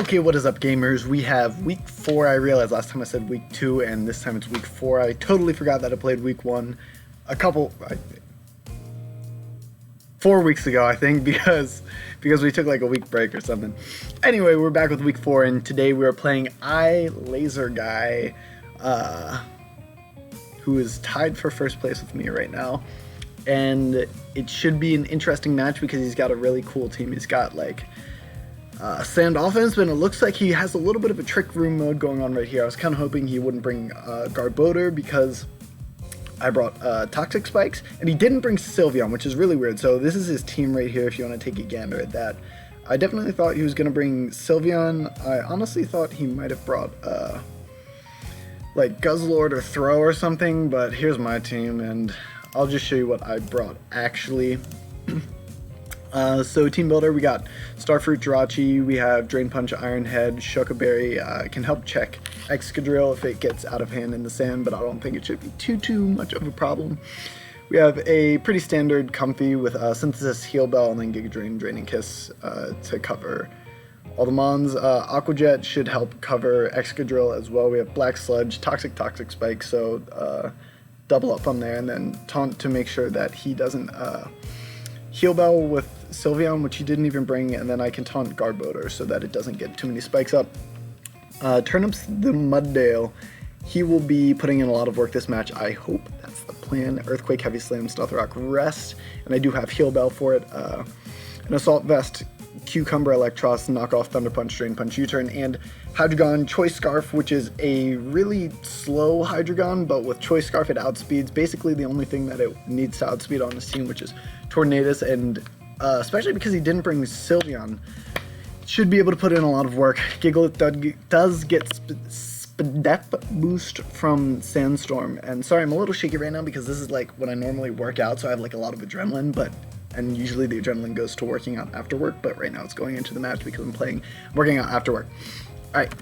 Okay, what is up, gamers? We have week 4. I realized last time I said week 2, and this time it's week 4. I totally forgot that I played week 1 4 weeks ago, I think, because we took like a week break or something. Anyway, we're back with week 4, and today we are playing Laser Guy, who is tied for first place with me right now. And it should be an interesting match because he's got a really cool team. He's got like sand offense, but it looks like he has a little bit of a trick room mode going on right here. I was kind of hoping he wouldn't bring Garboder because I brought Toxic Spikes, and he didn't bring Sylveon, which is really weird. So this is his team right here if you want to take a gander at that. I definitely thought he was going to bring Sylveon. I honestly thought he might have brought like Guzzlord or Throw or something, but here's my team, and I'll just show you what I brought actually. So team builder, we got Starfruit Jirachi, we have Drain Punch Iron Head, Shuckaberry, can help check Excadrill if it gets out of hand in the sand, but I don't think it should be too much of a problem. We have a pretty standard Comfey with Synthesis, Heal Bell, and then Giga Drain, Draining Kiss to cover all the mons. Aqua Jet should help cover Excadrill as well. We have Black Sludge, Toxic Spike, so double up on there, and then Taunt to make sure that he doesn't Heal Bell with Sylveon, which he didn't even bring, and then I can taunt Garboder so that it doesn't get too many spikes up. Turnips the Muddale, he will be putting in a lot of work this match. I hope that's the plan. Earthquake, Heavy Slam, Stealth Rock, Rest, and I do have Heal Bell for it. An Assault Vest, Cucumber, Electros, Knock Off, Thunder Punch, Drain Punch, U-Turn, and Hydreigon, Choice Scarf, which is a really slow Hydreigon, but with Choice Scarf it outspeeds basically the only thing that it needs to outspeed on his team, which is Tornadus, and especially because he didn't bring Sylveon, should be able to put in a lot of work. Gigalith does get Depth Boost from Sandstorm, and sorry, I'm a little shaky right now because this is like when I normally work out, so I have like a lot of adrenaline, and usually the adrenaline goes to working out after work, but right now it's going into the match because I'm working out after work. Alright,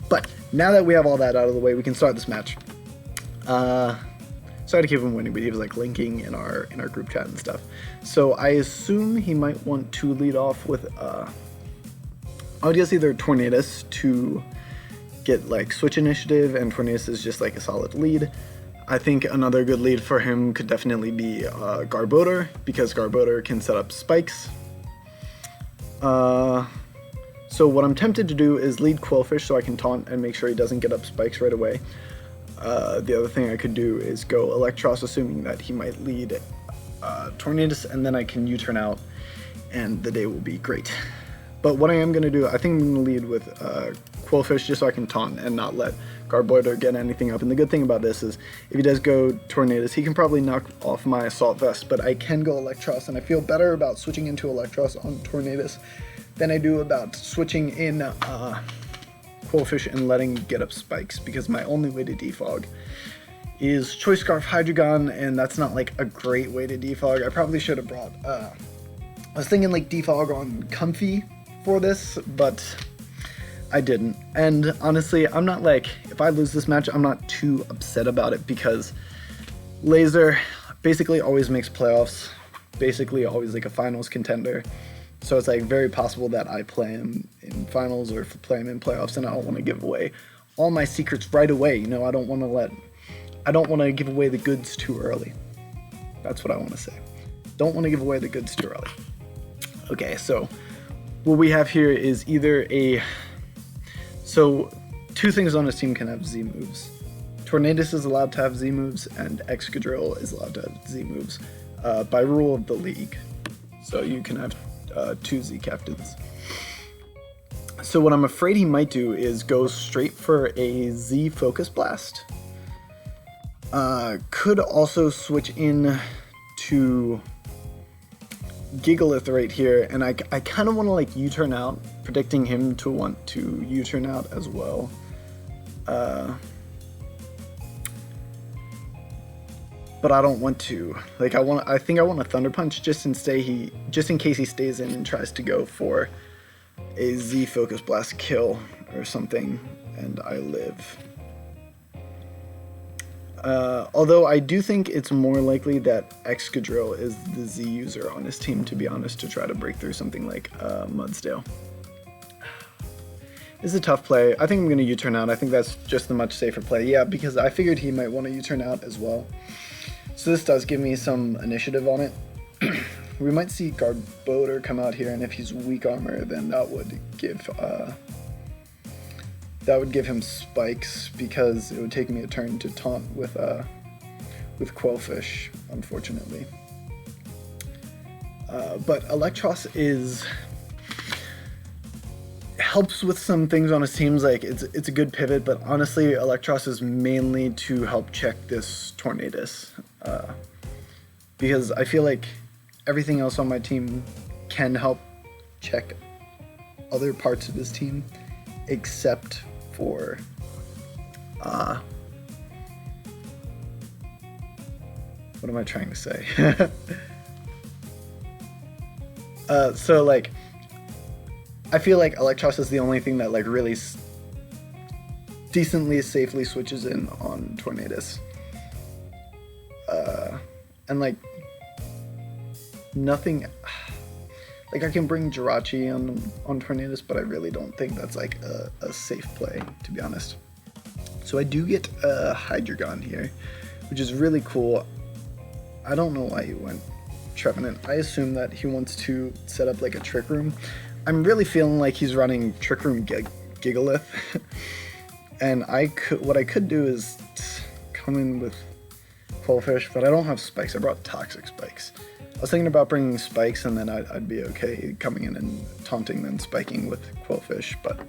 but now that we have all that out of the way, we can start this match. Sorry to keep him winning, but he was like linking in our group chat and stuff. So I assume he might want to lead off with I would guess either Tornadus to get like switch initiative, and Tornadus is just like a solid lead. I think another good lead for him could definitely be Garboder, because Garboder can set up spikes. So what I'm tempted to do is lead Quillfish so I can taunt and make sure he doesn't get up spikes right away. The other thing I could do is go Electros, assuming that he might lead Tornadus, and then I can U-turn out and the day will be great. But what I am going to do, I think I'm going to lead with Quillfish just so I can taunt and not let Garboder get anything up. And the good thing about this is if he does go Tornadus, he can probably knock off my Assault Vest, but I can go Electros, and I feel better about switching into Electros on Tornadus than I do about switching in Quillfish and letting get up spikes, because my only way to defog is Choice Scarf Hydreigon, and that's not like a great way to defog. I probably should have brought I was thinking like defog on Comfey for this, but I didn't. And honestly, I'm not like, if I lose this match, I'm not too upset about it, because Laser basically always makes playoffs, basically always like a finals contender. So it's like very possible that I play him in finals or play him in playoffs, and I don't want to give away all my secrets right away. You know, I don't want to give away the goods too early. That's what I want to say. Don't want to give away the goods too early. Okay, so what we have here is either so two things on his team can have Z moves. Tornadus is allowed to have Z moves, and Excadrill is allowed to have Z moves by rule of the league. So you can have 2 Z captains. So what I'm afraid he might do is go straight for a Z Focus Blast. Could also switch in to Gigalith right here, and I kind of want to like U-turn out, predicting him to want to U-turn out as well. But I don't want to. Like I think I want a Thunder Punch just in case he stays in and tries to go for a Z Focus Blast kill or something, and I live. Although I do think it's more likely that Excadrill is the Z user on his team, to be honest, to try to break through something like Mudsdale. It's a tough play. I think I'm going to U-turn out. I think that's just the much safer play. Yeah, because I figured he might want to U-turn out as well. So this does give me some initiative on it. We might see Guard Boater come out here, and if he's weak armor, then that would give him spikes, because it would take me a turn to taunt with Quellfish, unfortunately. But Electros helps with some things on his teams. Like it's a good pivot, but honestly, Electros is mainly to help check this Tornadus, because I feel like everything else on my team can help check other parts of his team, except for what am I trying to say? So like, I feel like Electros is the only thing that like really decently safely switches in on Tornadus. And like nothing, like I can bring Jirachi on Tornadus, but I really don't think that's like a safe play, to be honest. So I do get a Hydreigon here, which is really cool. I don't know why he went Trevenant. I assume that he wants to set up like a Trick Room. I'm really feeling like he's running Trick Room Gigalith. And what I could do is come in with Quellfish, but I don't have spikes. I brought Toxic Spikes. I was thinking about bringing spikes, and then I'd be okay coming in and taunting, then spiking with Quellfish, but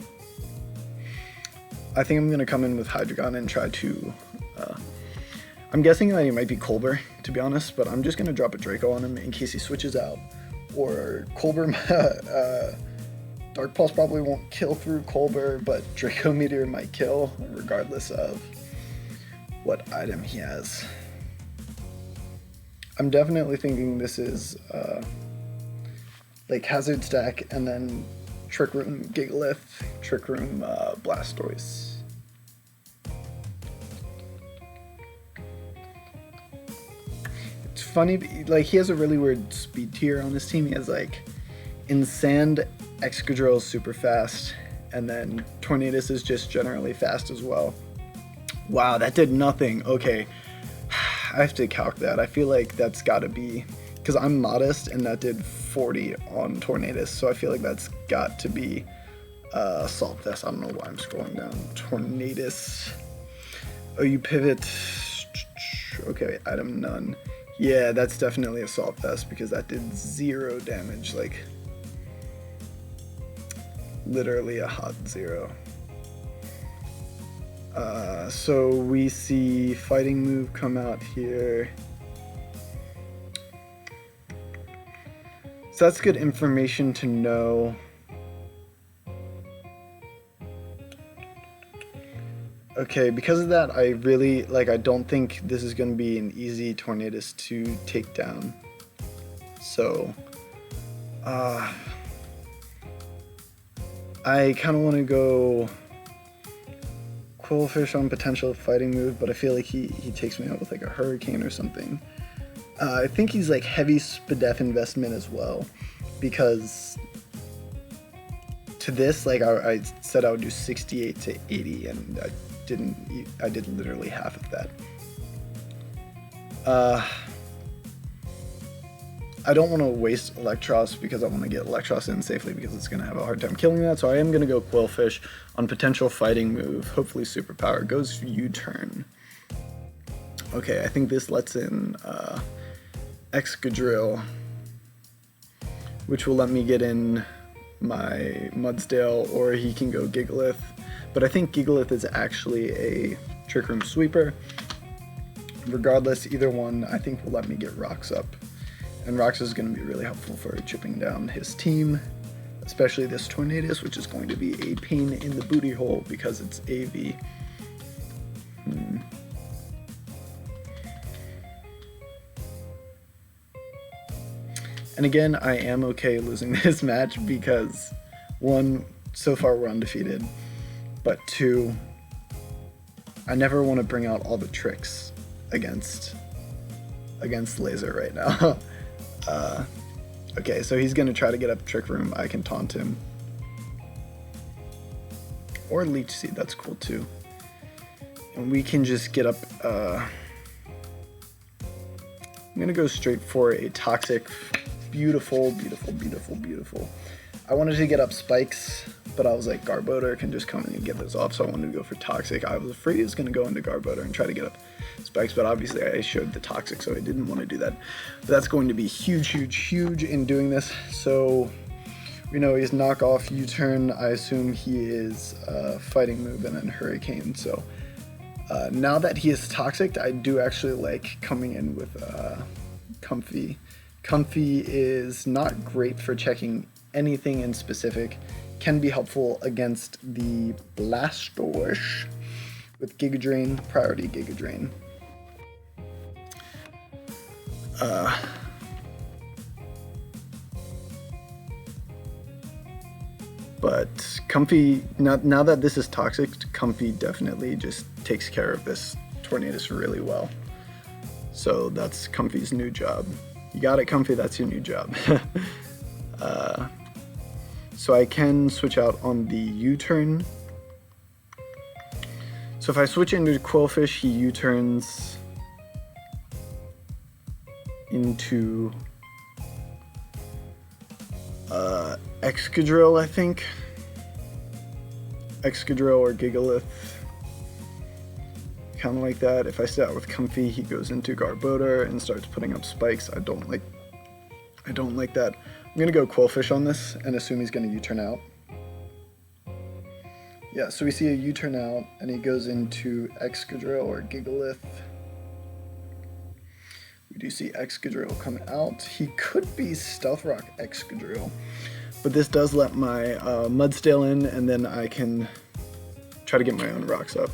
I think I'm going to come in with Hydreigon and try to... I'm guessing that he might be Colbur, to be honest, but I'm just going to drop a Draco on him in case he switches out. Or Colbur... Dark Pulse probably won't kill through Colbur, but Draco Meteor might kill, regardless of what item he has. I'm definitely thinking this is like Hazard Stack, and then Trick Room Gigalith, Trick Room Blastoise. It's funny, like he has a really weird speed tier on his team. He has like in Sand, Excadrill is super fast, and then Tornadus is just generally fast as well. Wow, that did nothing. Okay. I have to calc that. I feel like that's got to be, because I'm modest, and that did 40 on Tornadus, so I feel like that's got to be Assault Vest. I don't know why I'm scrolling down. Tornadus. Oh, you pivot. Okay, item none. Yeah, that's definitely Assault Vest, because that did 0 damage, like literally a hot 0. So we see Fighting Move come out here. So that's good information to know. Okay, because of that, I really, like, I don't think this is going to be an easy Tornadus to take down. So, I kind of want to go Quellfish on potential Fighting Move, but I feel like he takes me out with like a Hurricane or something. I think he's like heavy Spadef investment as well, because to this, like I said I would do 68 to 80, and I did literally half of that. I don't want to waste Electros, because I want to get Electros in safely, because it's going to have a hard time killing that, so I am going to go Quellfish on potential Fighting Move, hopefully Superpower, goes U-turn. Okay, I think this lets in Excadrill, which will let me get in my Mudsdale, or he can go Gigalith, but I think Gigalith is actually a Trick Room Sweeper. Regardless, either one I think will let me get Rocks up. And Rocks is going to be really helpful for chipping down his team, especially this Tornadus, which is going to be a pain in the booty hole because it's AV. And again, I am okay losing this match because, 1, so far we're undefeated, but 2, I never want to bring out all the tricks against Laser right now. Okay, so he's going to try to get up Trick Room. I can taunt him. Or Leech Seed, that's cool too. And we can just get up, I'm gonna go straight for a Toxic. Beautiful, beautiful, beautiful, beautiful. I wanted to get up Spikes, but I was like, Garbodor can just come in and get those off, so I wanted to go for Toxic. I was afraid he was gonna go into Garbodor and try to get up Spikes, but obviously I showed the Toxic, so I didn't want to do that. But that's going to be huge, huge, huge in doing this. So we know he's Knock Off, U-Turn. I assume he is Fighting Move and then Hurricane. So now that he is Toxic, I do actually like coming in with Comfey. Comfey is not great for checking anything in specific. Can be helpful against the Blastoise with Giga Drain, Priority Giga Drain. But Comfey, now that this is Toxic, Comfey definitely just takes care of this Tornadus really well. So that's Comfey's new job. You got it, Comfey, that's your new job. So I can switch out on the U-turn. So if I switch into Quillfish, he U-turns into Excadrill, I think. Excadrill or Gigalith. Kind of like that. If I stay out with Comfey, he goes into Garbodor and starts putting up spikes. I don't like that. I'm gonna go Quillfish on this and assume he's gonna U-turn out. Yeah, so we see a U-turn out and he goes into Excadrill or Gigalith. We do see Excadrill come out. He could be Stealth Rock Excadrill, but this does let my Mudstale in, and then I can try to get my own rocks up.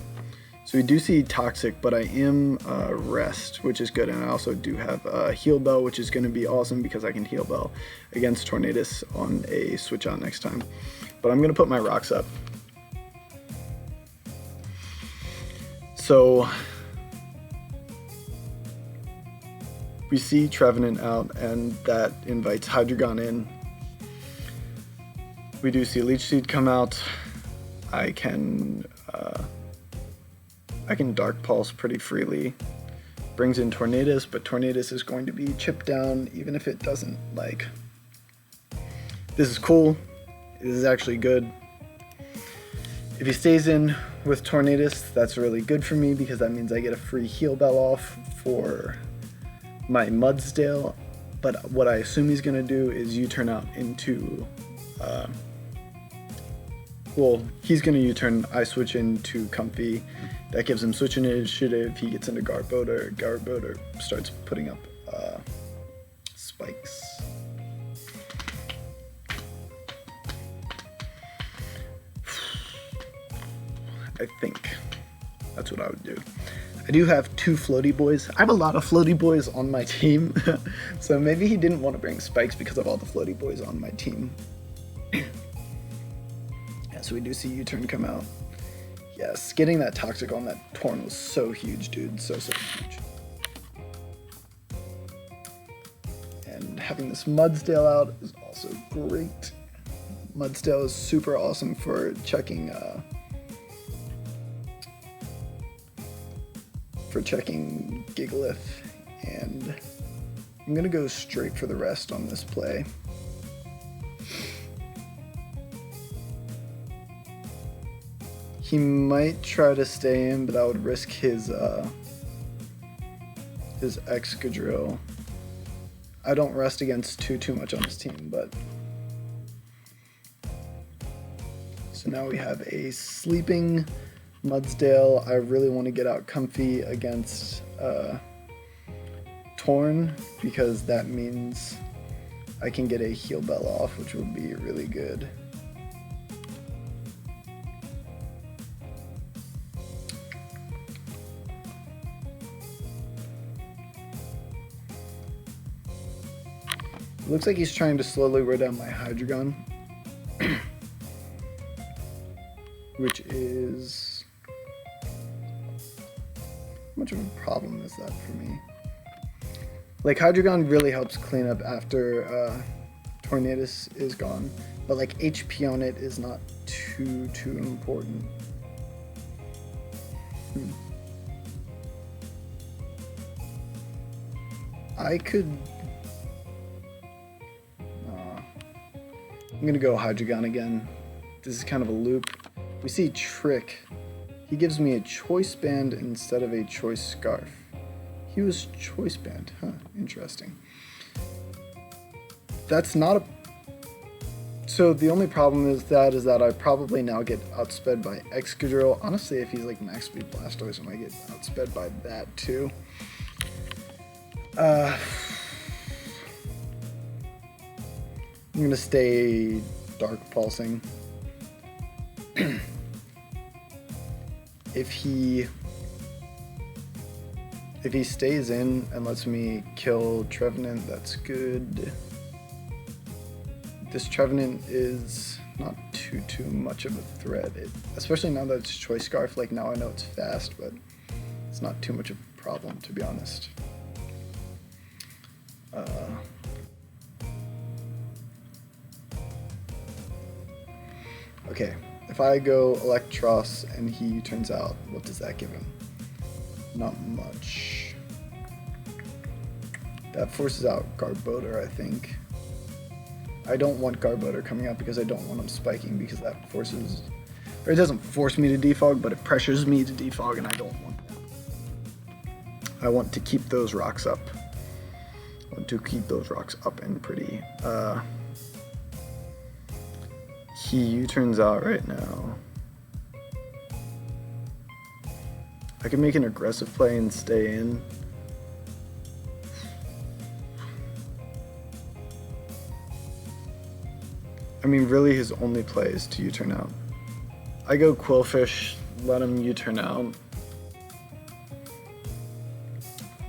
So we do see Toxic, but I am Rest, which is good, and I also do have Heal Bell, which is going to be awesome because I can Heal Bell against Tornadus on a switch on next time. But I'm going to put my rocks up. So we see Trevenant out, and that invites Hydreigon in. We do see Leech Seed come out. I can Dark Pulse pretty freely. Brings in Tornadus, but Tornadus is going to be chipped down even if it doesn't like. This is cool. This is actually good. If he stays in with Tornadus, that's really good for me because that means I get a free Heal Bell off for my Mudsdale. But what I assume he's going to do is U-turn out into well, he's going to U-turn, I switch into Comfey. That gives him switch initiative. He gets into Garbodor. Garbodor starts putting up spikes. I think that's what I would do. I do have 2 floaty boys. I have a lot of floaty boys on my team. So maybe he didn't want to bring spikes because of all the floaty boys on my team. So we do see U-turn come out. Yes, getting that Toxic on that Torn was so huge, dude. So huge. And having this Mudsdale out is also great. Mudsdale is super awesome for checking Gigalith. And I'm gonna go straight for the rest on this play. He might try to stay in, but I would risk his Excadrill. I don't rest against too much on his team, but so now we have a sleeping Mudsdale. I really want to get out Comfey against Torn because that means I can get a Heal Bell off, which would be really good. Looks like he's trying to slowly wear down my Hydreigon, which is, how much of a problem is that for me? Like, Hydreigon really helps clean up after Tornadus is gone. but like HP on it is not too important. I could. I'm gonna go Hydreigon again. This is kind of a loop. We see Trick. He gives me a Choice Band instead of a Choice Scarf. He was Choice Band, huh? Interesting. That's not a. So the only problem is that I probably now get outsped by Excadrill. Honestly, if he's like max speed Blastoise, I might get outsped by that too. I'm gonna stay Dark Pulsing. If he stays in and lets me kill Trevenant, that's good. This Trevenant is not too much of a threat, especially now that it's Choice Scarf. Like now I know it's fast, but it's not too much of a problem, to be honest. Okay, if I go Electros and he turns out, what does that give him? Not much. That forces out Garbodor, I think. I don't want Garbodor coming out because I don't want him spiking, because that forces, or it doesn't force me to defog, but it pressures me to defog, and I don't want that. I want to keep those rocks up. I want to keep those rocks up and pretty. He U-turns out right now. I can make an aggressive play and stay in. I mean, really his only play is to U-turn out. I go Quillfish, let him U-turn out.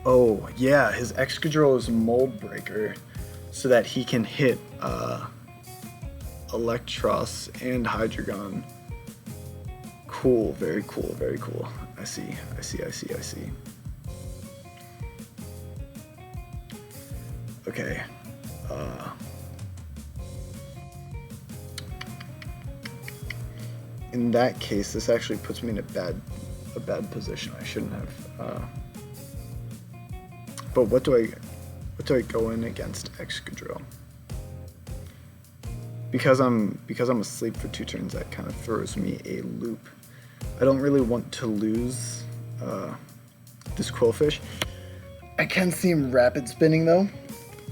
Oh, yeah, his Excadrill is Mold Breaker so that he can hit Electros and Hydreigon. Cool, very cool, very cool. I see. Okay. In that case, this actually puts me in a bad position. I shouldn't have. But what do I go in against Excadrill? Because I'm asleep for 2 turns, that kind of throws me a loop. I don't really want to lose this Quillfish. I can see him rapid spinning though.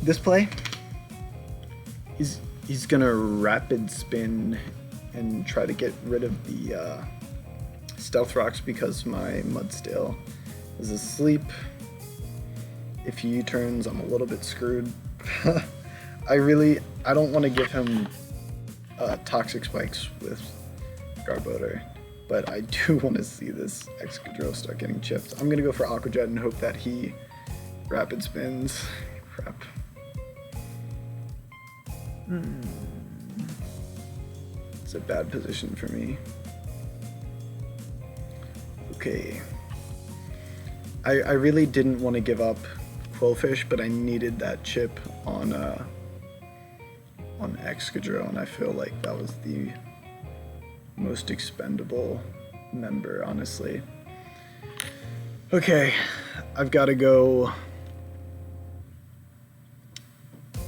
This play, he's gonna rapid spin and try to get rid of the Stealth Rocks because my Mudstale is asleep. If he U-turns, I'm a little bit screwed. I don't want to give him Toxic Spikes with Garbodor, but I do want to see this Excadrill start getting chipped. I'm going to go for Aqua Jet and hope that he rapid spins. Crap. It's a bad position for me. Okay. I really didn't want to give up Quillfish, but I needed that chip on Excadrill, and I feel like that was the most expendable member, honestly. Okay, I've got to go.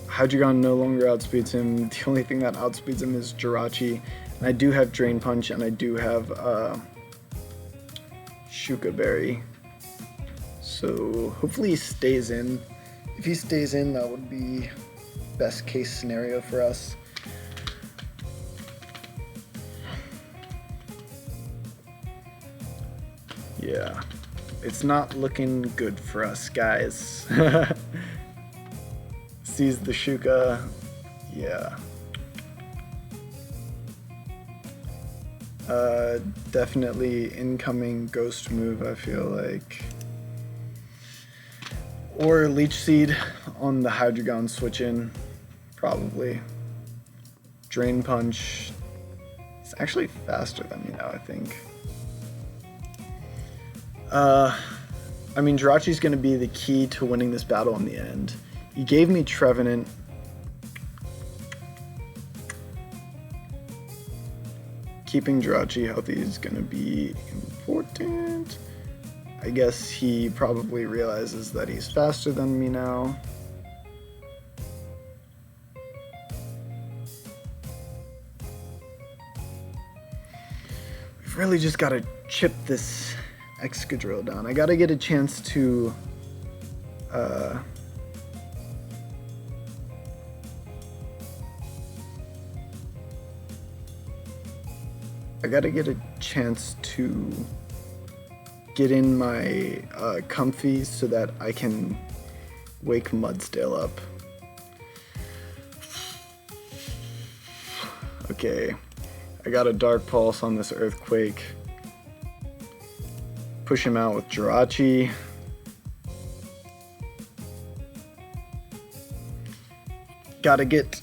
Hydreigon no longer outspeeds him. The only thing that outspeeds him is Jirachi, and I do have Drain Punch, and I do have Shuka Berry. So hopefully he stays in. If he stays in, that would be best case scenario for us. Yeah, it's not looking good for us, guys. Sees the Shuka. Yeah. Definitely incoming Ghost move, I feel like. Or Leech Seed on the Hydreigon switch in, probably. Drain Punch. It's actually faster than me now, I think. I mean, Jirachi's going to be the key to winning this battle in the end. He gave me Trevenant. keeping Jirachi healthy is gonna be important. I guess he probably realizes that he's faster than me now. We've really just gotta chip this Excadrill down. I gotta get a chance to get in my Comfey so that I can wake Mudsdale up. Okay, I got a Dark Pulse on this Earthquake. Push him out with Jirachi. Gotta get...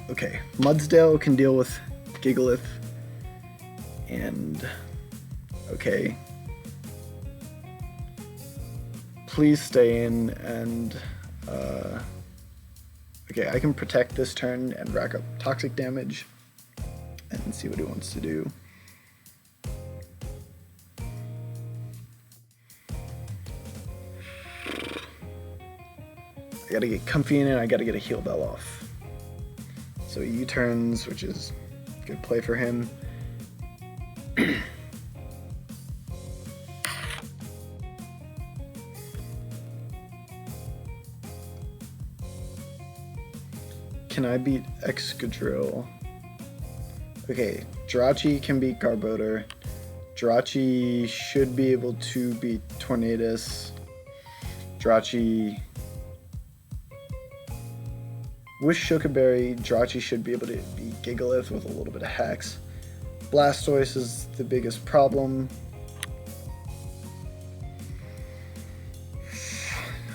okay, Mudsdale can deal with Gigalith. And... okay. Please stay in and... okay, I can protect this turn and rack up toxic damage and see what he wants to do. I gotta get Comfey in and I gotta get a Heal Bell off. So he U-turns, which is a good play for him. Can I beat Excadrill? Okay, Jirachi can beat Garbodor. Jirachi should be able to beat Tornadus. Jirachi... with Shukaberry, Jirachi should be able to beat Gigalith with a little bit of Hex. Blastoise is the biggest problem.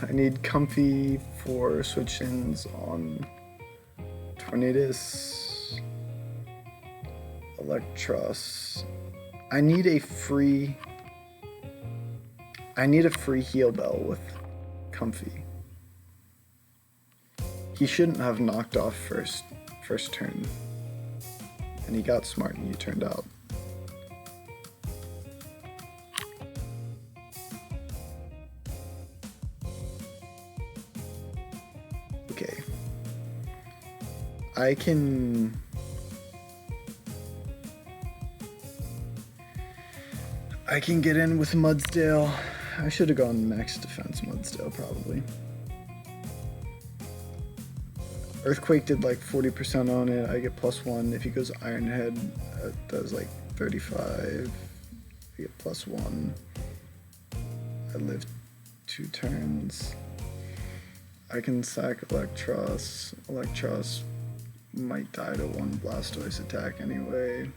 I need Comfey for switch-ins on Tornadus, Electros. I need a free Heal Bell with Comfey. He shouldn't have knocked off first turn. And he got smart and you turned out. Okay. I can get in with Mudsdale. I should have gone max defense Mudsdale probably. Earthquake did like 40% on it. I get +1. If he goes Iron Head, it does like 35. I get +1. I live 2 turns. I can sack Electros. Electros might die to 1 Blastoise attack anyway.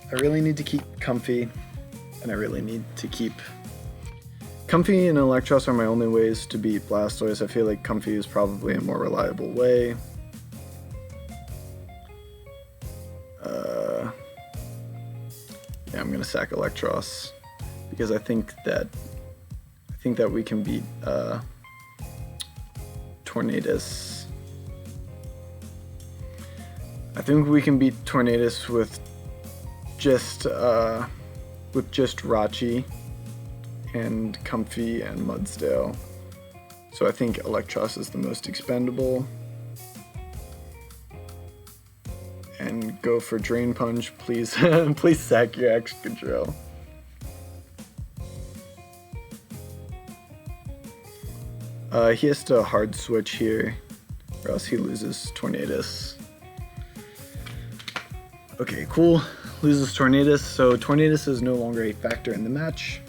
I really need to keep Comfey, and I really need to keep... Comfey and Electros are my only ways to beat Blastoise. I feel like Comfey is probably a more reliable way. Yeah, I'm gonna sack Electros because I think that we can beat Tornadus. I think we can beat Tornadus with just Rachi and Comfey and Mudsdale. So I think Electros is the most expendable. And go for Drain Punch, please. Please sack your Excadrill. He has to hard switch here, or else he loses Tornadus. Okay, cool. Loses Tornadus, so Tornadus is no longer a factor in the match.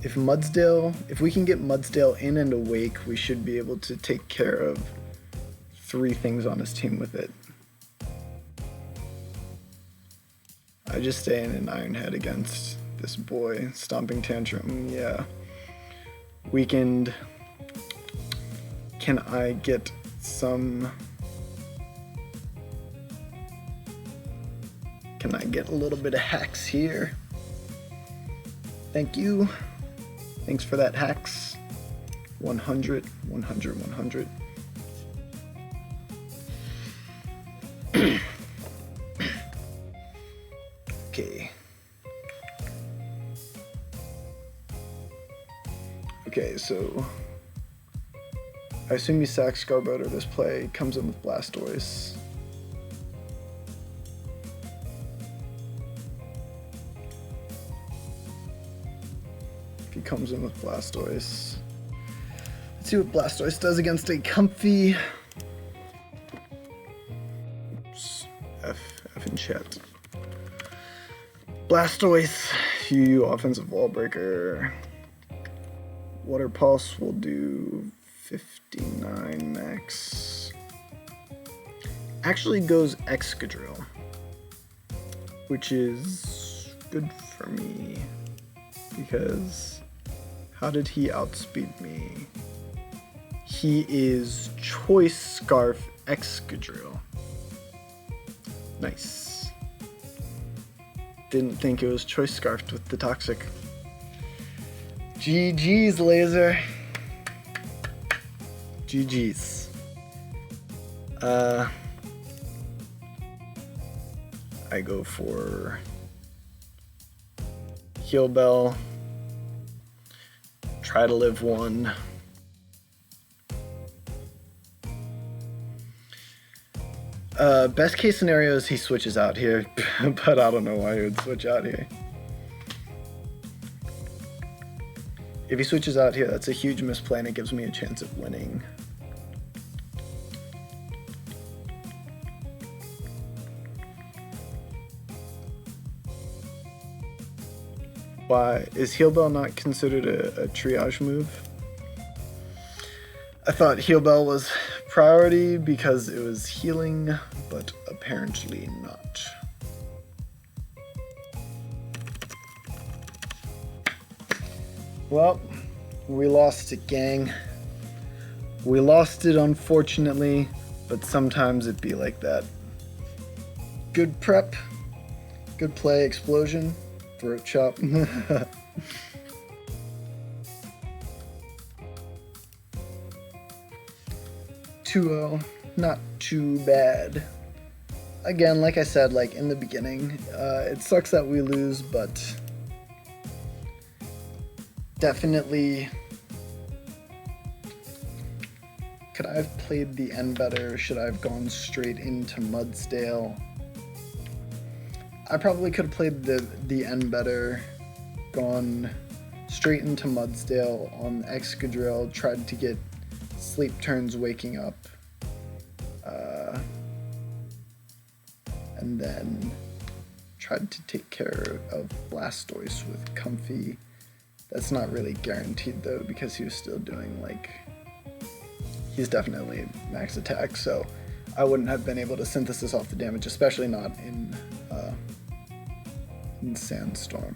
If we can get Mudsdale in and awake, we should be able to take care of 3 things on his team with it. I just stay in an Iron Head against this boy. Stomping Tantrum, yeah. Weakened. Can I get some... Can I get a little bit of hacks here? Thank you. Thanks for that, hacks. 100, 100, 100. Okay. Okay, so I assume you sack Scarborough this play, comes in with Blastoise. If he comes in with Blastoise. Let's see what Blastoise does against a Comfey. Oops, F in chat. Blastoise, you offensive wall breaker. Water Pulse will do 59 max. Actually goes Excadrill, which is good for me because how did he outspeed me? He is Choice Scarf Excadrill. Nice. Didn't think it was Choice Scarfed with the Toxic. GG's, Laser. GG's. I go for Heal Bell. Try to live one. Best case scenario is he switches out here, but I don't know why he would switch out here. If he switches out here, that's a huge misplay and it gives me a chance of winning. Why? Is Heal Bell not considered a triage move? I thought Heal Bell was priority because it was healing, but apparently not. Well, we lost it, gang. We lost it, unfortunately, but sometimes it be like that. Good prep, good play, explosion, throat chop. 2-0, not too bad. Again, like I said, like in the beginning, it sucks that we lose, but definitely could I have played the end better? Should I have gone straight into Mudsdale? I probably could have played the end better, gone straight into Mudsdale on Excadrill, tried to get sleep turns waking up, and then tried to take care of Blastoise with Comfey. That's not really guaranteed though, because he was still doing like, he's definitely max attack, so I wouldn't have been able to synthesis off the damage, especially not in Sandstorm.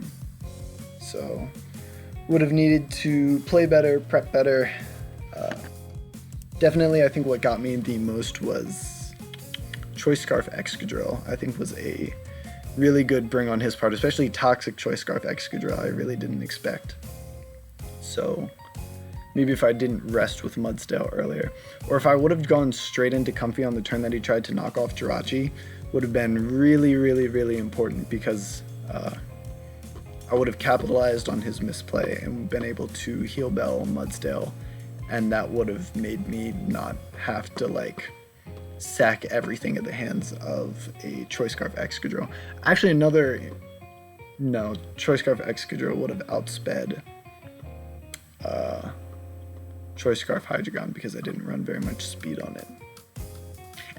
So would have needed to play better, prep better. Definitely, I think what got me the most was Choice Scarf Excadrill. I think was a really good bring on his part, especially Toxic Choice Scarf Excadrill. I really didn't expect. So maybe if I didn't rest with Mudsdale earlier, or if I would have gone straight into Comfey on the turn that he tried to knock off Jirachi, would have been really, really, really important, because I would have capitalized on his misplay and been able to Heal Bell Mudsdale, and that would have made me not have to like sack everything at the hands of a Choice Scarf Excadrill. Actually, Choice Scarf Excadrill would have outsped Choice Scarf Hydreigon because I didn't run very much speed on it.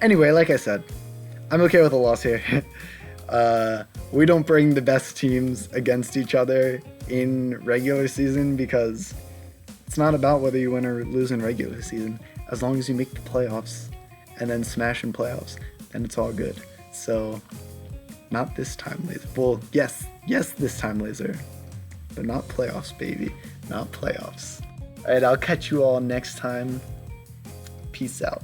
Anyway, like I said, I'm okay with a loss here. We don't bring the best teams against each other in regular season because it's not about whether you win or lose in regular season. As long as you make the playoffs and then smash in playoffs, then it's all good. So, not this time, Laser. Well, yes, this time, Laser. But not playoffs, baby. Not playoffs. Alright, I'll catch you all next time. Peace out.